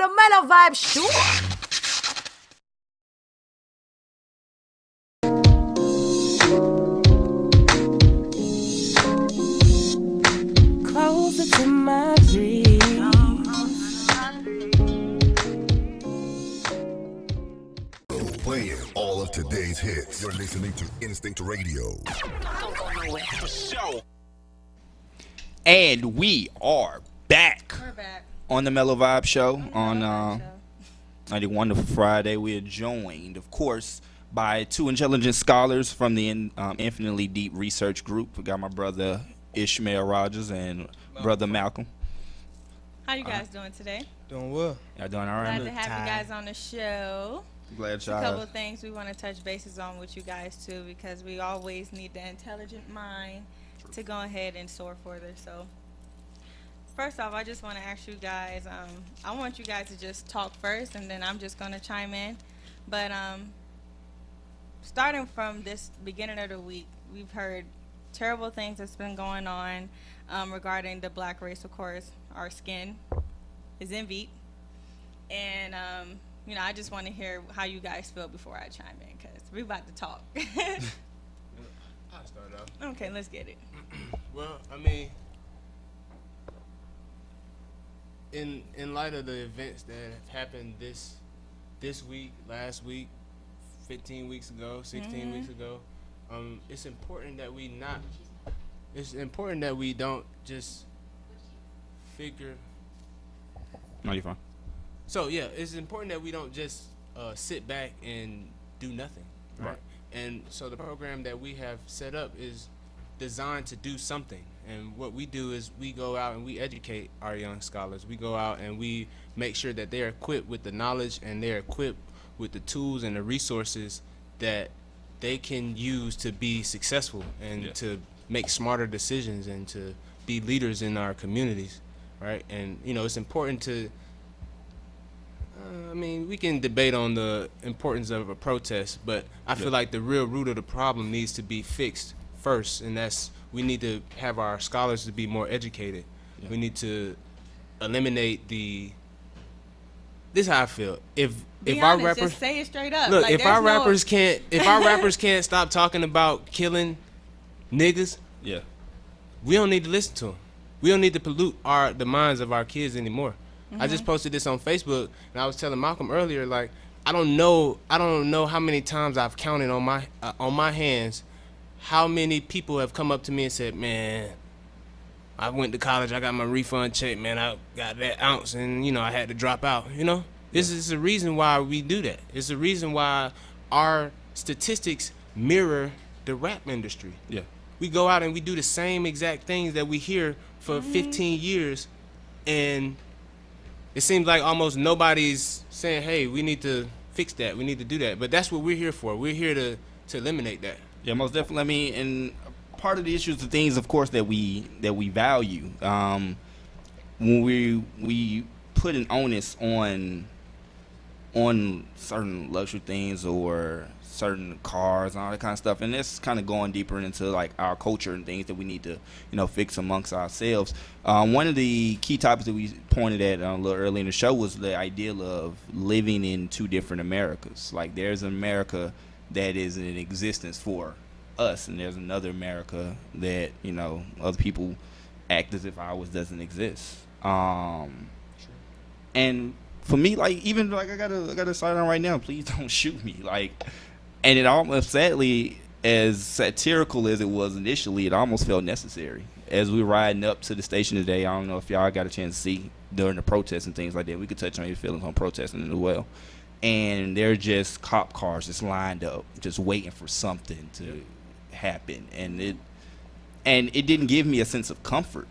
The Mellow Vibes Show. Closer to my dreams. Playing all of today's hits. You're listening to Instinct Radio. Don't go nowhere. For sure. And we are back. We're back. On the Mellow Vibes Show on Show. a wonderful Friday. We are joined, of course, by two intelligent scholars from the Infinitely Deep Research Group. We got my brother Ishmael Rogers and brother Malcolm. How you guys doing today? Doing well. Y'all doing all right? Glad to have you guys on the show. Glad A couple y'all. of things we want to touch bases on with you guys too, because we always need the intelligent mind to go ahead and soar further. So first off, I just want to ask you guys, I want you guys to just talk first, and then I'm just going to chime in. But starting from this beginning of the week, we've heard terrible things that's been going on regarding the black race. Of course, our skin is envied. And, you know, I just want to hear how you guys feel before I chime in, because we're about to talk. I'll start off. Okay, let's get it. Well, I mean, in light of the events that have happened this week, last week, 15 weeks ago, 16 weeks ago, it's important that we don't just figure. No, you're fine. So yeah, it's important that we don't just sit back and do nothing, right? And so the program that we have set up is designed to do something. And what we do is we go out and we educate our young scholars. We go out and we make sure that they're equipped with the knowledge and they're equipped with the tools and the resources that they can use to be successful and to make smarter decisions and to be leaders in our communities, right? And you know, it's important to I mean, we can debate on the importance of a protest, but I feel like the real root of the problem needs to be fixed first, and that's we need to have our scholars to be more educated. We need to eliminate the. This is how I feel. If Be our honest, rappers just say it straight up. look, Like, if our there's no- rappers can't, if our rappers can't stop talking about killing niggas, Yeah. we don't need to listen to them. We don't need to pollute the minds of our kids anymore. I just posted this on Facebook, and I was telling Malcolm earlier, like, I don't know how many times I've counted on my hands how many people have come up to me and said, man, I went to college, I got my refund check, man, I got that ounce, and you know, I had to drop out. You know, this is the reason why we do that. It's the reason why our statistics mirror the rap industry. Yeah. We go out and we do the same exact things that we hear for 15 years, and it seems like almost nobody's saying, hey, we need to fix that, we need to do that. But that's what we're here for. We're here to eliminate that. Yeah, most definitely. I mean, and part of the issues, the things, of course, that we value. When we put an onus on certain luxury things or certain cars and all that kind of stuff, and it's kind of going deeper into like our culture and things that we need to, you know, fix amongst ourselves. One of the key topics that we pointed at a little early in the show was the idea of living in two different Americas. Like, there's an America that is in existence for us, and there's another America that, you know, other people act as if ours doesn't exist. And for me, like, even like I got a side on right now. Please don't shoot me. Like, and it almost, sadly, as satirical as it was initially, it almost felt necessary. As we were riding up to the station today, I don't know if y'all got a chance to see during the protests and things like that. We could touch on your feelings on protesting as well. And they're just cop cars just lined up, just waiting for something to happen. And it didn't give me a sense of comfort.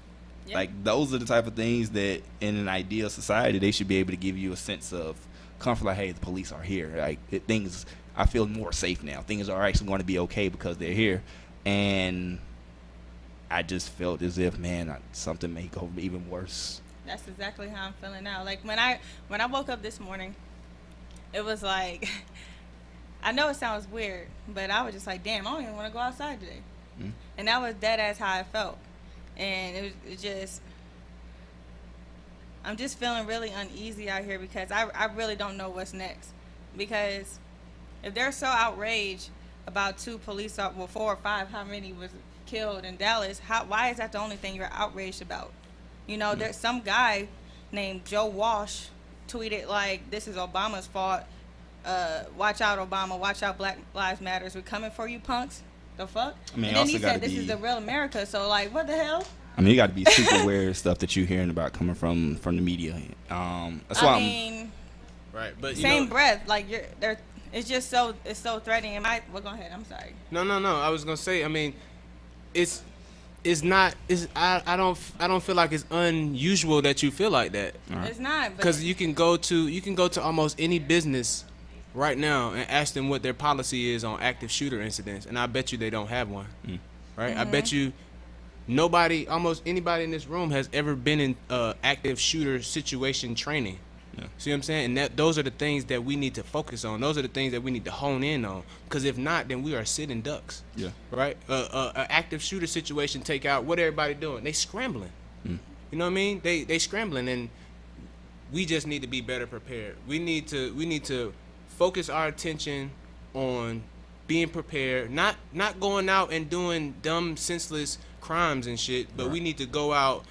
Yeah. Like, those are the type of things that in an ideal society, they should be able to give you a sense of comfort. Like, hey, the police are here. Like, things, I feel more safe now. Things are actually going to be okay because they're here. And I just felt as if, man, something may go even worse. That's exactly how I'm feeling now. Like, when I woke up this morning, it was like, I know it sounds weird, but I was just like, damn, I don't even want to go outside today. And that was dead as how I felt. And it just, I'm just feeling really uneasy out here because I really don't know what's next. Because if they're so outraged about 2 police, 4 or 5, how many was killed in Dallas, why is that the only thing you're outraged about? You know, there's some guy named Joe Walsh tweeted like, this is Obama's fault. Watch out, Obama. Watch out, Black Lives Matters. We're coming for you, punks. The fuck? I mean, and then he also said, this is the real America. So, like, what the hell? I mean, you got to be super aware of stuff that you're hearing about coming from the media. That's why I mean, right, but same breath, like it's just so threatening. Well, go ahead. I'm sorry. No. I was gonna say. I mean, it's not. I don't feel like it's unusual that you feel like that. It's not Because you can go to almost any business right now and ask them what their policy is on active shooter incidents, and I bet you they don't have one. Right? I bet you almost anybody in this room has ever been in active shooter situation training. Yeah. See what I'm saying? And those are the things that we need to focus on. Those are the things that we need to hone in on. Because if not, then we are sitting ducks. Yeah. Right? An active shooter situation take out, what everybody doing? They scrambling. You know what I mean? They scrambling, and we just need to be better prepared. We need to focus our attention on being prepared, not going out and doing dumb, senseless crimes and shit, but we need to go out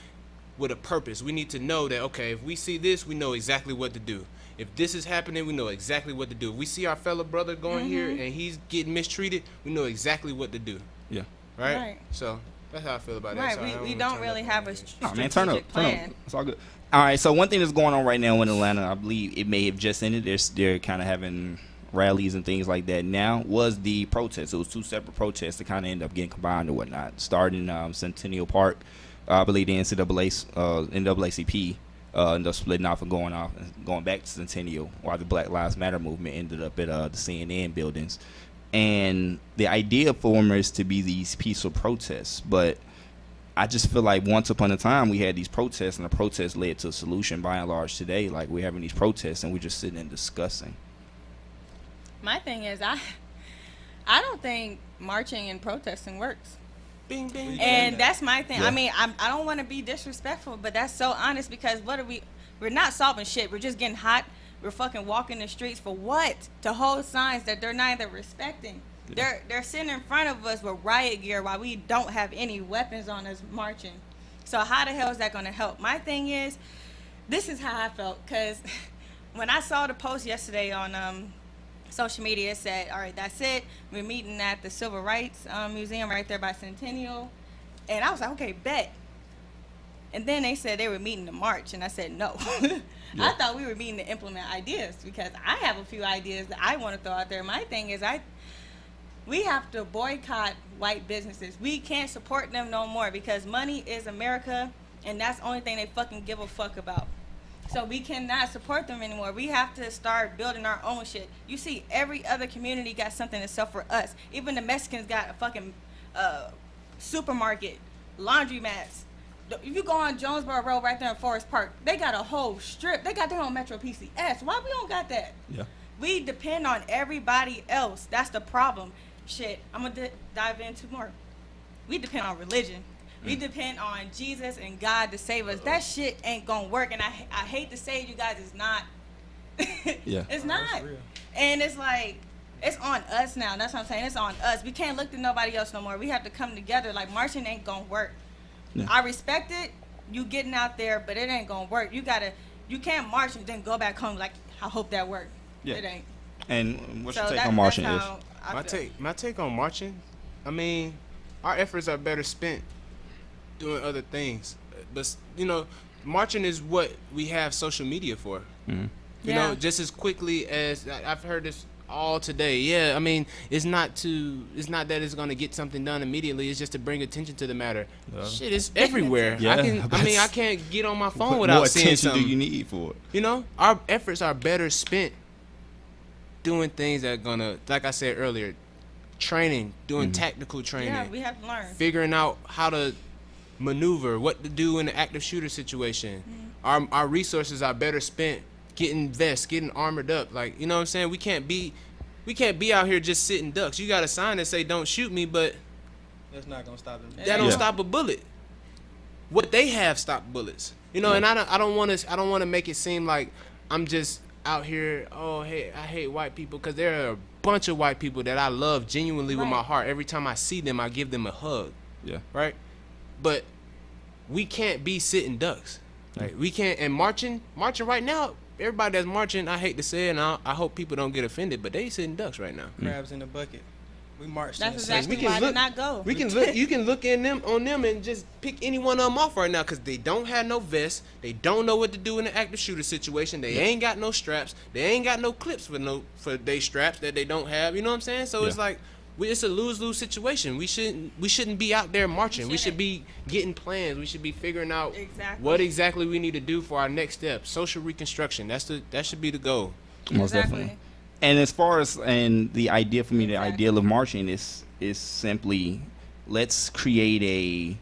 with a purpose. We need to know that, okay, if we see this, we know exactly what to do. If this is happening, we know exactly what to do. If we see our fellow brother going here and he's getting mistreated, we know exactly what to do. Yeah. Right? So that's how I feel about that. Right. We don't really have a strategic turn up. plan. It's all good. All right, so one thing that's going on right now in Atlanta, I believe it may have just ended. They're kind of having rallies and things like that now, was the protest. It was 2 separate protests that kind of ended up getting combined or whatnot. Starting Centennial Park, I believe the NAACP ended up splitting off and going back to Centennial, while the Black Lives Matter movement ended up at the CNN buildings. And the idea for them is to be these peaceful protests, but I just feel like once upon a time we had these protests, and the protests led to a solution. By and large today, like, we're having these protests and we're just sitting and discussing. My thing is, I don't think marching and protesting works. Bing, bing. And that's my thing. Yeah. I mean, I don't want to be disrespectful, but that's so honest, because we're not solving shit. We're just getting hot. We're fucking walking the streets for what? To hold signs that they're neither respecting. Yeah. They're sitting in front of us with riot gear while we don't have any weapons on us marching. So how the hell is that going to help? My thing is, this is how I felt, because when I saw the post yesterday on social media, it said, all right, that's it. We're meeting at the Civil Rights Museum right there by Centennial. And I was like, okay, bet. And then they said they were meeting to march, and I said no. I thought we were meeting to implement ideas, because I have a few ideas that I want to throw out there. My thing is, we have to boycott white businesses. We can't support them no more, because money is America, and that's the only thing they fucking give a fuck about. So we cannot support them anymore. We have to start building our own shit. You see, every other community got something to sell for us. Even the Mexicans got a fucking supermarket, laundromats. If you go on Jonesboro Road right there in Forest Park, they got a whole strip. They got their own Metro PCS. Why we don't got that? Yeah. We depend on everybody else. That's the problem. Shit, I'm going to dive into more. We depend on religion. We depend on Jesus and God to save us. That shit ain't gonna work, and I hate to say it, you guys, it's not. Yeah. It's not. And it's like, it's on us now. That's what I'm saying. It's on us. We can't look to nobody else no more. We have to come together. Like, marching ain't gonna work. Yeah. I respect it, you getting out there, but it ain't gonna work. You can't march and then go back home like, I hope that worked. Yeah. It ain't. And what's your take on marching is? My take on marching, I mean, our efforts are better spent doing other things, but marching is what we have social media for. You know, just as quickly as I've heard this all today. Yeah, I mean, it's not that it's gonna get something done immediately. It's just to bring attention to the matter. Shit, it's everywhere. Yeah, I can't get on my phone without seeing something. What attention do you need for it? You know, our efforts are better spent doing things that are gonna, like I said earlier, training, doing tactical training. Yeah, we have to learn. Figuring out how to maneuver, what to do in an active shooter situation. Our resources are better spent getting vests, getting armored up. Like, you know what I'm saying? We can't be out here just sitting ducks. You got a sign that say don't shoot me, but that's not gonna stop them. That don't stop a bullet. what they have stopped bullets. You know, and I don't want to make it seem like I'm just out here. Oh, hey, I hate white people, because there are a bunch of white people that I love genuinely with my heart. Every time I see them, I give them a hug. Yeah. Right. But we can't be sitting ducks. Like we can't. And marching right now. Everybody that's marching, I hate to say it, and I hope people don't get offended, but they sitting ducks right now. Crabs in the bucket. We marched. That's in exactly why I did not go. We can look. You can look in them on them and just pick any one of them off right now, because they don't have no vests. They don't know what to do in an active shooter situation. They ain't got no straps. They ain't got no clips for they straps that they don't have. You know what I'm saying? So it's like it's a lose-lose situation. We shouldn't be out there marching. We should be getting plans. We should be figuring out what exactly we need to do for our next step. Social reconstruction. That should be the goal. Most definitely. And as far as the idea for me, the ideal of marching is simply, let's create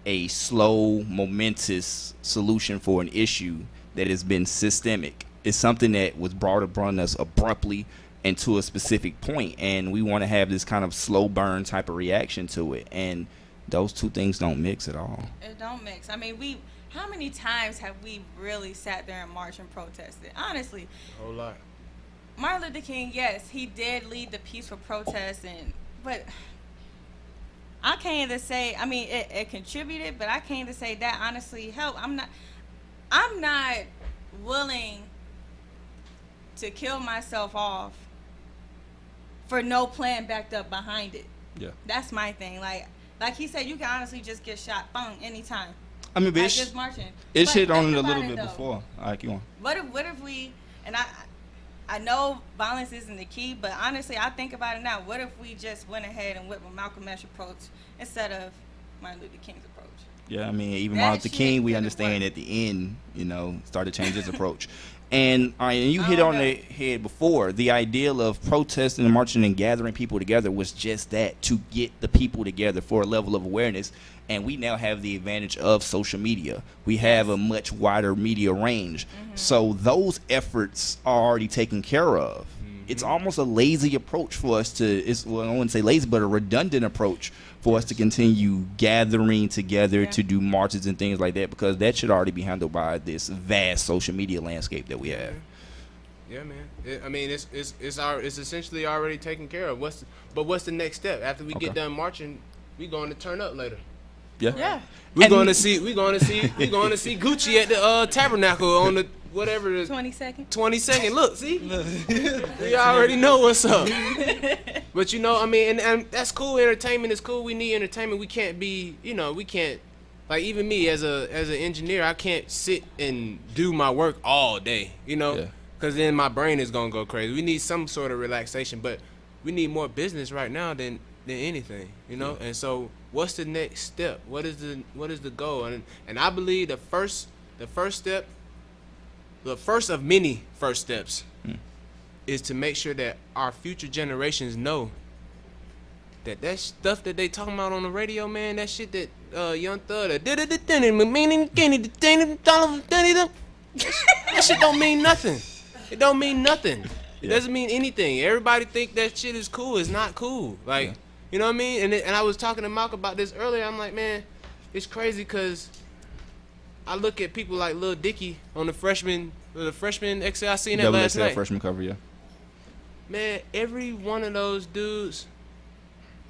a slow, momentous solution for an issue that has been systemic. It's something that was brought upon us abruptly and to a specific point, and we want to have this kind of slow burn type of reaction to it. And those two things don't mix at all. It don't mix. I mean, how many times have we really sat there and marched and protested? Honestly. A whole lot. Martin Luther King, yes, he did lead the peaceful protest, but I can't even say, I mean, it contributed, but I can't even say that honestly helped. I'm not willing to kill myself off for no plan backed up behind it. Yeah. That's my thing. Like he said, you can honestly just get shot, anytime. I mean, like just marching. It's hit on it think a about little it, bit though. before. All right, keep on. What if we, and I know violence isn't the key, but honestly, I think about it now. What if we just went ahead and went with Malcolm X approach instead of Martin Luther King's approach? Yeah, I mean, even That Martin Luther shit King, we could've understand worked. at the end, started to change his approach. And you hit on the head before. The ideal of protesting and marching and gathering people together was just that, to get the people together for a level of awareness. And we now have the advantage of social media. We have a much wider media range. Mm-hmm. So those efforts are already taken care of. It's almost a lazy approach for us to, I wouldn't say lazy, but a redundant approach for us to continue gathering together to do marches and things like that, because that should already be handled by this vast social media landscape that we have. Yeah, man. I mean, it's essentially already taken care of. What's the next step? After we get done marching, we going to turn up later. Yeah. We're going to see Gucci at the Tabernacle on the whatever the 22nd. Look, see, we already know what's up. But I mean, and that's cool. Entertainment is cool. We need entertainment. We can't be, we can't, like, even me as an engineer, I can't sit and do my work all day, because then my brain is gonna go crazy. We need some sort of relaxation, but we need more business right now than anything, And so, what's the next step? What is the goal? And I believe the first step, the first of many first steps, is to make sure that our future generations know that stuff that they talking about on the radio, man, that shit that Young Thug, that shit don't mean nothing. It don't mean nothing. It doesn't mean anything. Everybody think that shit is cool. It's not cool. Like, you know what I mean? And I was talking to Malcolm about this earlier. I'm like, man, it's crazy because I look at people like Lil Dicky on the freshman XL. I seen that last XL night. freshman cover, yeah. Man, every one of those dudes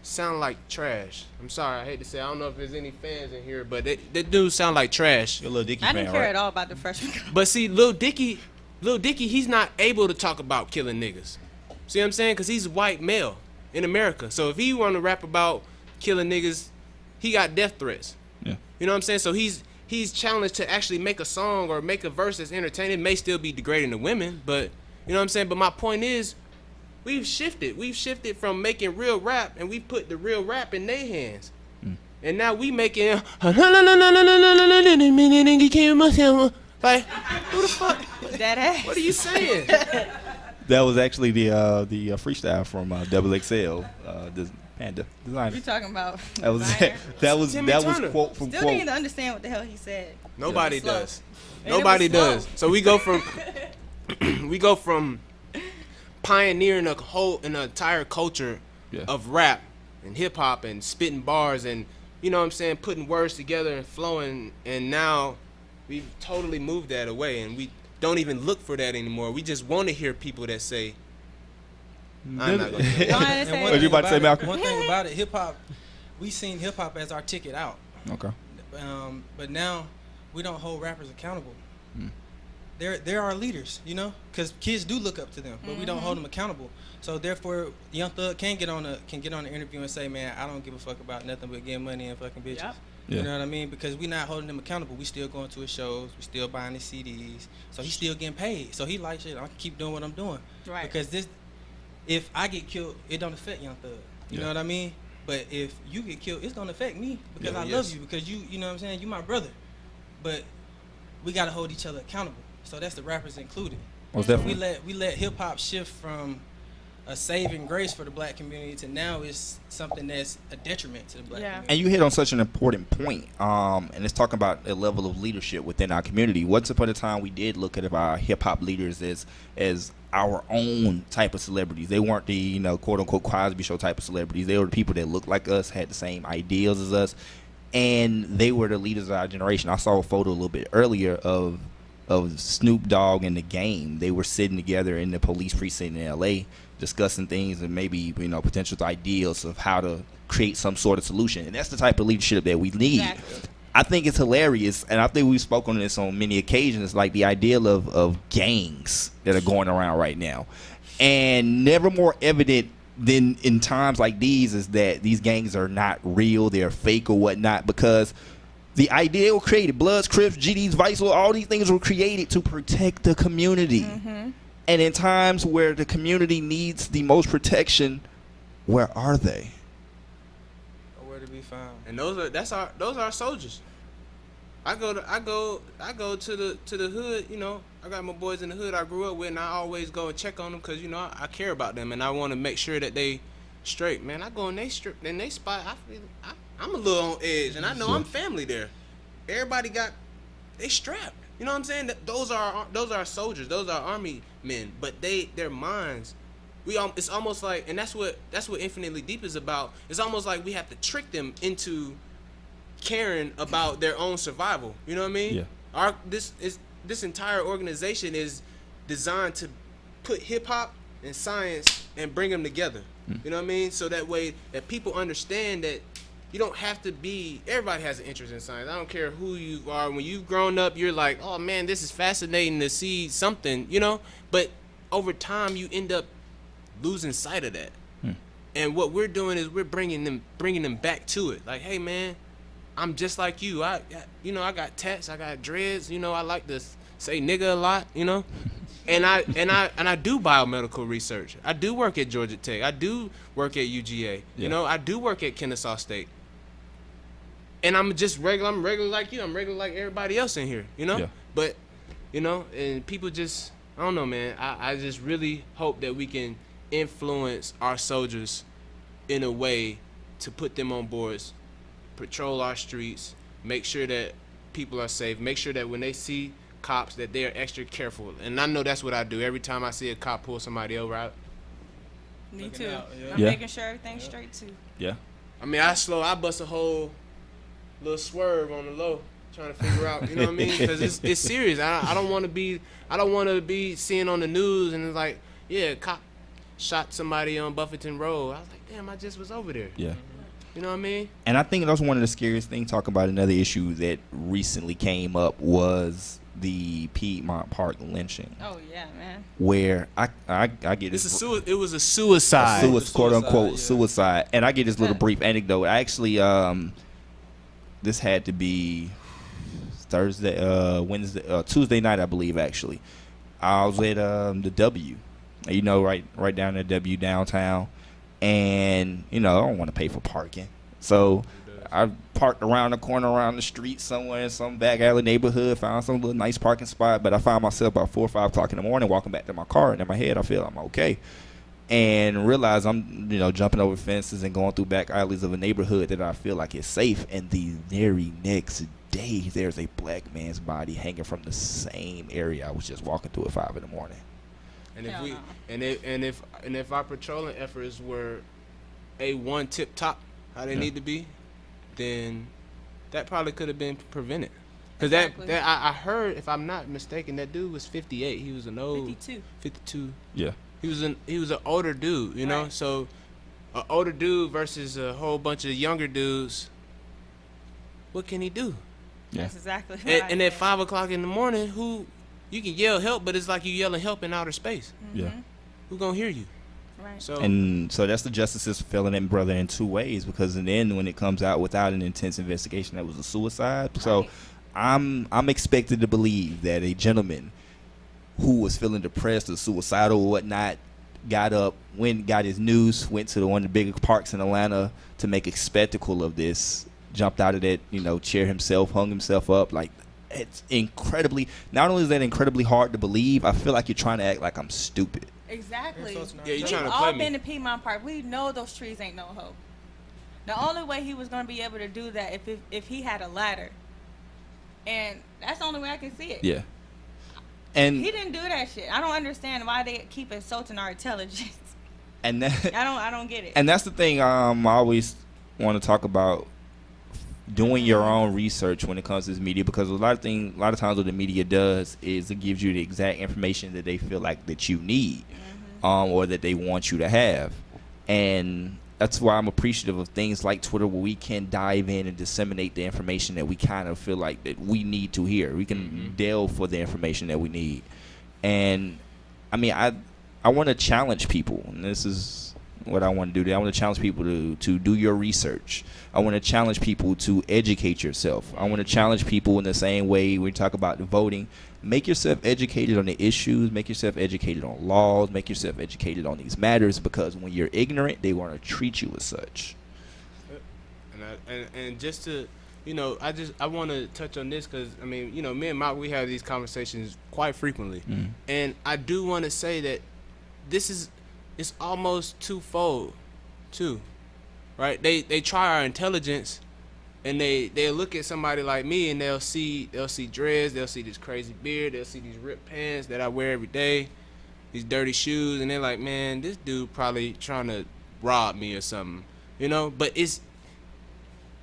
sound like trash. I'm sorry, I hate to say. I don't know if there's any fans in here, but that dudes sound like trash. You're a Lil Dicky I fan, didn't care right? at all about the freshman. But see, Lil Dicky, he's not able to talk about killing niggas. See what I'm saying? Because he's a white male in America. So if he want to rap about killing niggas, he got death threats. Yeah. You know what I'm saying? So he's challenged to actually make a song or make a verse that's entertaining. It may still be degrading to women, but you know what I'm saying? But my point is, we've shifted from making real rap, and we put the real rap in their hands. And now we making like, who the fuck? That ass. What are you saying? That was actually the freestyle from XXL, Panda designer. You talking about? That was designer? Timmy that was Turner. quote from Still quote. didn't understand what the hell he said. Nobody Slow. does. And it Nobody was slow. does. So we go from pioneering an entire culture of rap and hip hop and spitting bars and you know what I'm saying, putting words together and flowing, and now we've totally moved that away, and we don't even look for that anymore. We just want to hear people that say, I'm not gonna do it. Go ahead and And say one it. What you thing about to say, about it- Malcolm? One thing about it, hip hop, we seen hip hop as our ticket out. Okay. But now we don't hold rappers accountable. Hmm. They're our leaders, you know, because kids do look up to them, but we don't hold them accountable. So therefore, Young Thug can get on an interview and say, man, I don't give a fuck about nothing but getting money and fucking bitches. Yep. Yeah. You know what I mean? Because we not holding them accountable. We still going to his shows. We still buying his CDs. So he's still getting paid. So he like shit. I can keep doing what I'm doing. Right. Because if I get killed, it don't affect Young Thug. You know what I mean? But if you get killed, it's gonna affect me because I love you. Because you know what I'm saying? You my brother. But we gotta hold each other accountable. So that's the rappers included. Most We definitely. let hip hop shift from a saving grace for the black community to now it's something that's a detriment to the black community. And you hit on such an important point, and it's talking about a level of leadership within our community. Once upon a time, we did look at our hip hop leaders as our own type of celebrities. They weren't the quote unquote Cosby Show type of celebrities. They were the people that looked like us, had the same ideals as us, and they were the leaders of our generation. I saw a photo a little bit earlier of Snoop Dogg and The Game. They were sitting together in the police precinct in L.A. discussing things and maybe potential ideas of how to create some sort of solution. And that's the type of leadership that we need. Exactly. I think it's hilarious, and I think we've spoken on this on many occasions, like the idea of gangs that are going around right now. And never more evident than in times like these is that these gangs are not real, they're fake or whatnot, because the idea was created. Bloods, Crips, GDs, Vice Lord, all these things were created to protect the community. Mm-hmm. And in times where the community needs the most protection, where are they? Nowhere to be found. And those are our soldiers. I go to the hood. I got my boys in the hood I grew up with, and I always go and check on them because I care about them and I want to make sure that they straight. Man, I go in they spot. I'm a little on edge, and I know I'm family there. Everybody they strapped. You know what I'm saying? Those are our soldiers. Those are army men. But their minds. It's almost like, and that's what Infinitely Deep is about. It's almost like we have to trick them into caring about their own survival. You know what I mean? Yeah. This entire organization is designed to put hip hop and science and bring them together. You know what I mean? So that way that people understand that you don't have to be. Everybody has an interest in science. I don't care who you are. When you've grown up, you're like, oh man, this is fascinating to see something. But over time, you end up losing sight of that. And what we're doing is we're bringing them back to it. Like, hey man, I'm just like you. I got tats, I got dreads. I like to say nigga a lot. And I do biomedical research. I do work at Georgia Tech. I do work at UGA. I do work at Kennesaw State. And I'm just regular. I'm regular like you. I'm regular like everybody else in here. Yeah. But and people just, I don't know, man. I just really hope that we can influence our soldiers in a way to put them on boards, patrol our streets, make sure that people are safe, make sure that when they see cops that they are extra careful. And I know that's what I do. Every time I see a cop pull somebody over, Me Looking too. out, yeah. I'm Yeah. making sure everything's straight too. Yeah. I bust a whole little swerve on the low trying to figure out, you know what I mean? Because it's serious. I don't want to be seeing on the news and it's like, yeah, cop shot somebody on Buffington Road. I was like, damn, I just was over there. Yeah. You know what I mean? And I think that's one of the scariest things. Talking about another issue that recently came up was the Piedmont Park lynching, Oh yeah, man. where I get It this was a suicide. quote unquote yeah. suicide, and I get this little brief anecdote. I actually this had to be Tuesday night, I believe. Actually, I was at the W, right down at W downtown, and I don't want to pay for parking, so I parked around the corner, around the street somewhere in some back alley neighborhood, found some little nice parking spot, but I found myself about 4 or 5 o'clock in the morning walking back to my car, and in my head I feel I'm okay, and realize I'm jumping over fences and going through back alleys of a neighborhood that I feel like is safe, and the very next day there's a black man's body hanging from the same area I was just walking through at 5 in the morning. And if Hell we no. and if our patrolling efforts were A1 tip top, how they need to be, then that probably could have been prevented. Because Exactly. I heard, if I'm not mistaken, that dude was 58. He was an old 52. Yeah. He was an older dude, you know. Right. So an older dude versus a whole bunch of younger dudes. What can he do? Yeah. That's exactly And, right. and at 5 o'clock in the morning, who you can yell help, but it's like you yelling help in outer space. Yeah. Who gonna hear you? Right. So And so that's the justice system failing that brother in two ways, because in the end, when it comes out without an intense investigation, that was a suicide. So Right. I'm expected to believe that a gentleman who was feeling depressed or suicidal or whatnot got up, got his news, went to one of the bigger parks in Atlanta to make a spectacle of this, jumped out of that, chair himself, hung himself up. Like, it's incredibly, not only is that incredibly hard to believe, I feel like you're trying to act like I'm stupid. Exactly. Yeah, so it's Yeah, you We've trying to all play me. been to Piedmont Park. We know those trees ain't no hope. The only way he was going to be able to do that if he had a ladder. And that's the only way I can see it. Yeah. And He didn't do that shit. I don't understand why they keep insulting our intelligence. and that I don't get it. and that's the thing I always want to talk about, doing your own research when it comes to this media, because a lot of times what the media does is it gives you the exact information that they feel like that you need, or that they want you to have. And that's why I'm appreciative of things like Twitter, where we can dive in and disseminate the information that we kind of feel like that we need to hear. We can delve for the information that we need. And I mean, I want to challenge people, and this is what I want to do. I want to challenge people to do your research. I want to challenge people to educate yourself. I want to challenge people in the same way we talk about the voting. Make yourself educated on the issues. Make yourself educated on laws. Make yourself educated on these matters, because when you're ignorant, they want to treat you as such. And just to, I want to touch on this because, I mean, me and Mike, we have these conversations quite frequently. And I do want to say that it's almost twofold, too, right? They try our intelligence, and they'll look at somebody like me, and they'll see dreads, they'll see this crazy beard, they'll see these ripped pants that I wear every day, these dirty shoes, and they're like, man, this dude probably trying to rob me or something, But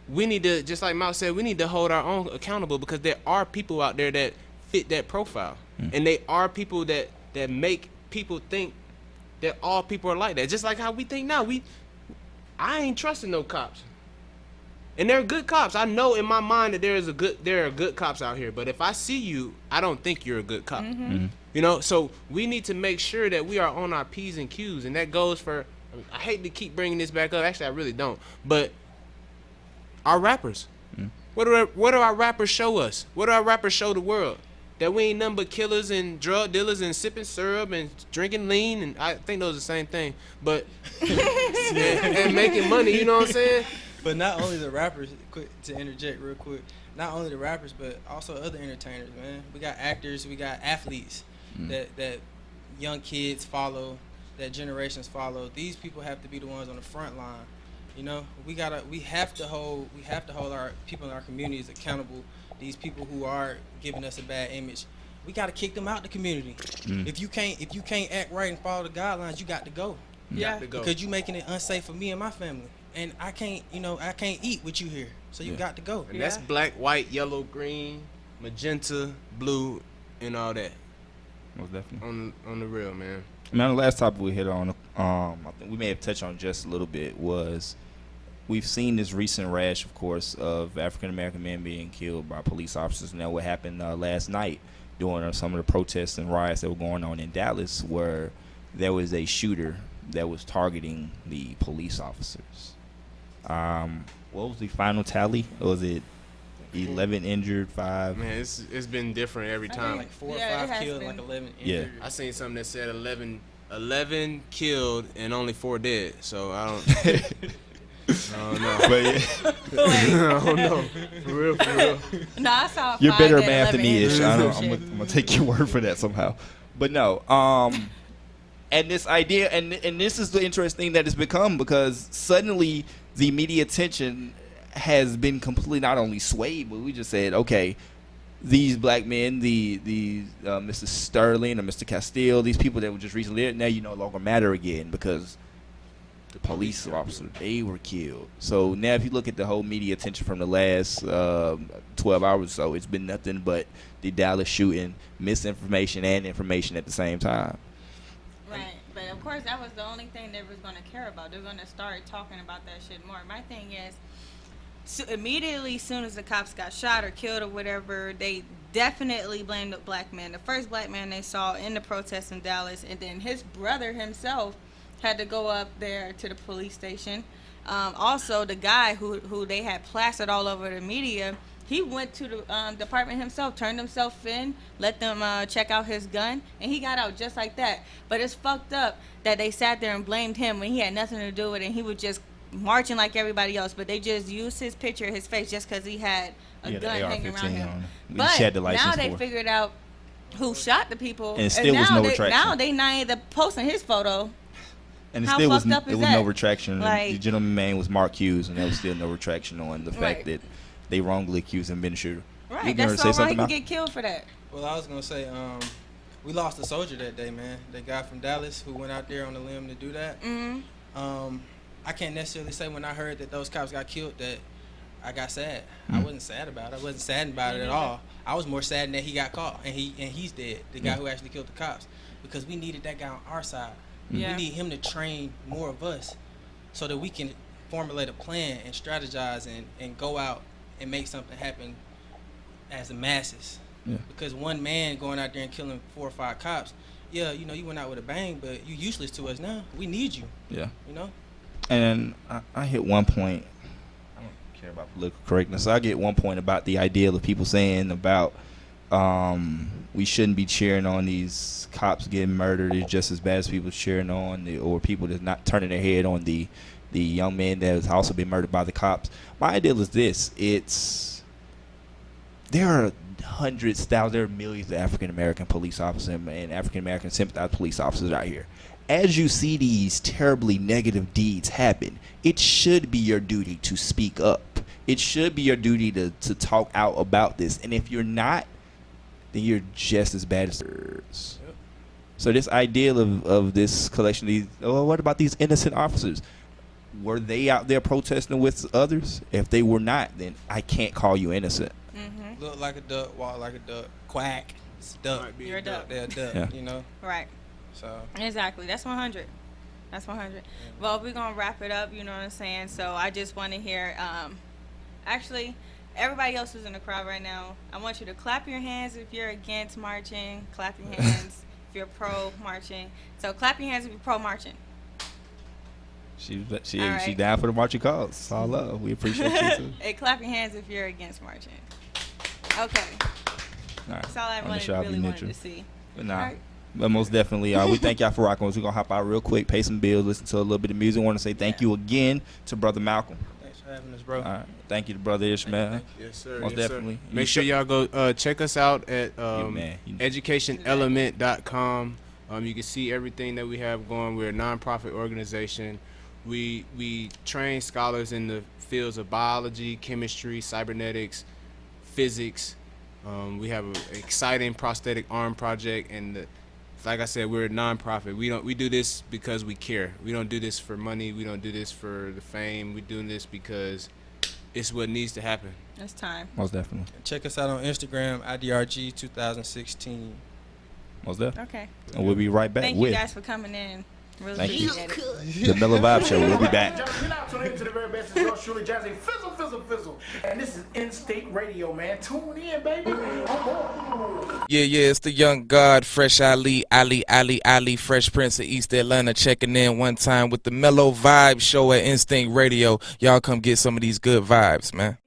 we need to, just like Mount said, we need to hold our own accountable, because there are people out there that fit that profile, and they are people that make people think that all people are like that, just like how we think now. I ain't trusting no cops. And they're good cops. I know in my mind that there are good cops out here. But if I see you, I don't think you're a good cop. So we need to make sure that we are on our P's and Q's. And that goes for, I hate to keep bringing this back up. Actually, I really don't. But our rappers. What do our rappers show us? What do our rappers show the world? That we ain't nothing but killers and drug dealers and sipping syrup and drinking lean. And I think those are the same thing. But and making money, you know what I'm saying? But not only the rappers, quick to interject real quick, not only the rappers, but also other entertainers, man. We got actors, we got athletes that young kids follow, that generations follow. These people have to be the ones on the front line. We have to hold our people in our communities accountable. These people who are giving us a bad image, we got to kick them out the community. If you can't act right and follow the guidelines, you got to go. Yeah. Because you making it unsafe for me and my family. And I can't eat with you here. So you got to go. And that's black, white, yellow, green, magenta, blue, and all that. Most definitely. On the real, man. I mean, the last topic we hit on, I think we may have touched on just a little bit, was we've seen this recent rash, of course, of African American men being killed by police officers. And what happened last night during some of the protests and riots that were going on in Dallas, where there was a shooter that was targeting the police officers. What was the final tally? Was it 11 injured, 5? Man, it's been different every time. Like 4 or Yeah, it 5 has killed, been. like 11 Yeah. injured. I seen something that said 11 killed and only 4 dead. So I don't know. But yeah, I don't know. For real. No, I saw you're 5 better dead, at math than 11 me, Ish. injured, I'm some shit. gonna take your word for that somehow. But no, and this idea, and this is the interesting thing that it's become, because suddenly the media attention has been completely not only swayed, but we just said, okay, these black men, the Mr. Sterling or Mr. Castile, these people that were just recently there, now you no longer matter again, because police officer, they were killed. So now if you look at the whole media attention from the last 12 hours or so, it's been nothing but the Dallas shooting, misinformation and information at the same time. Right, but of course that was the only thing they was going to care about. They're going to start talking about that shit more. My thing is, so immediately as soon as the cops got shot or killed or whatever, they definitely blamed the black man. The first black man they saw in the protest in Dallas, and then his brother himself had to go up there to the police station. Also, the guy who they had plastered all over the media, he went to the department himself, turned himself in, let them check out his gun, and he got out just like that. But it's fucked up that they sat there and blamed him when he had nothing to do with it, and he was just marching like everybody else. But they just used his picture, his face, just because he had a gun hanging around him. But now they figured out who shot the people, and it still was no retraction. Now they not even posting his photo. And it still was no retraction. The gentleman's name was Mark Hughes, and there was still no retraction on the fact that they wrongly accused him of being a shooter. Right, that's so wrong. He can get killed for that. Well, I was gonna say, we lost a soldier that day, man. The guy from Dallas who went out there on the limb to do that. Mm-hmm. I can't necessarily say when I heard that those cops got killed that I got sad. I wasn't sad about it. I wasn't saddened about it at all. I was more saddened that he got caught and he's dead. The guy who actually killed the cops, because we needed that guy on our side. Yeah. We need him to train more of us so that we can formulate a plan and strategize and go out and make something happen as the masses. Yeah. Because one man going out there and killing 4 or 5 cops, you went out with a bang, but you useless to us now. We need you. Yeah. And I hit one point. I don't care about political correctness. I get one point about the ideal of people saying about we shouldn't be cheering on these cops getting murdered. It's just as bad as people cheering on or people that's not turning their head on the young man that has also been murdered by the cops. My ideal is this: there are hundreds, thousands, there are millions of African American police officers and African American sympathized police officers out here. As you see these terribly negative deeds happen, it should be your duty to speak up. It should be your duty to talk out about this. And if you're not, then you're just as bad as others. Yep. So this idea of this collection, what about these innocent officers? Were they out there protesting with others? If they were not, then I can't call you innocent. Mm-hmm. Look like a duck, walk like a duck, quack. It's a duck. You're a duck. They're a duck, yeah. Right. So exactly. That's 100. That's 100. Yeah. Well, we're going to wrap it up, you know what I'm saying? So I just want to hear, actually, everybody else who's in the crowd right now, I want you to clap your hands if you're against marching. Clap your hands if you're pro marching. So clap your hands if you're pro marching. She down for the marching cause. It's all love. We appreciate you too. Hey, clap your hands if you're against marching. Okay. All right. That's all I really wanted to see. But but most definitely, we thank y'all for rocking with us. We're going to hop out real quick, pay some bills, listen to a little bit of music. I want to say thank you again to Brother Malcolm. Thanks for having us, bro. All right. Thank you to Brother Ishmael. Yes, sir. Most definitely. Sir. Make sure y'all go check us out at educationelement.com. You can see everything that we have going. We're a nonprofit organization. We train scholars in the fields of biology, chemistry, cybernetics, physics. We have an exciting prosthetic arm project, and like I said, we're a nonprofit. We do this because we care. We don't do this for money. We don't do this for the fame. We're doing this because it's what needs to happen. It's time. Most definitely. Check us out on Instagram, IDRG 2016. Most definitely. Okay. And we'll be right back. Thank you guys for coming in. Really Thank you. appreciate The Mellow Vibes Show. We'll be back. You're now tuning into the very best. It's yours truly, Jazzy Fizzle. And this is In-State Radio, man. Tune in, baby. Yeah, it's the young God, Fresh Ali, Fresh Prince of East Atlanta, checking in one time with the Mellow Vibes Show at Instinct Radio. Y'all come get some of these good vibes, man.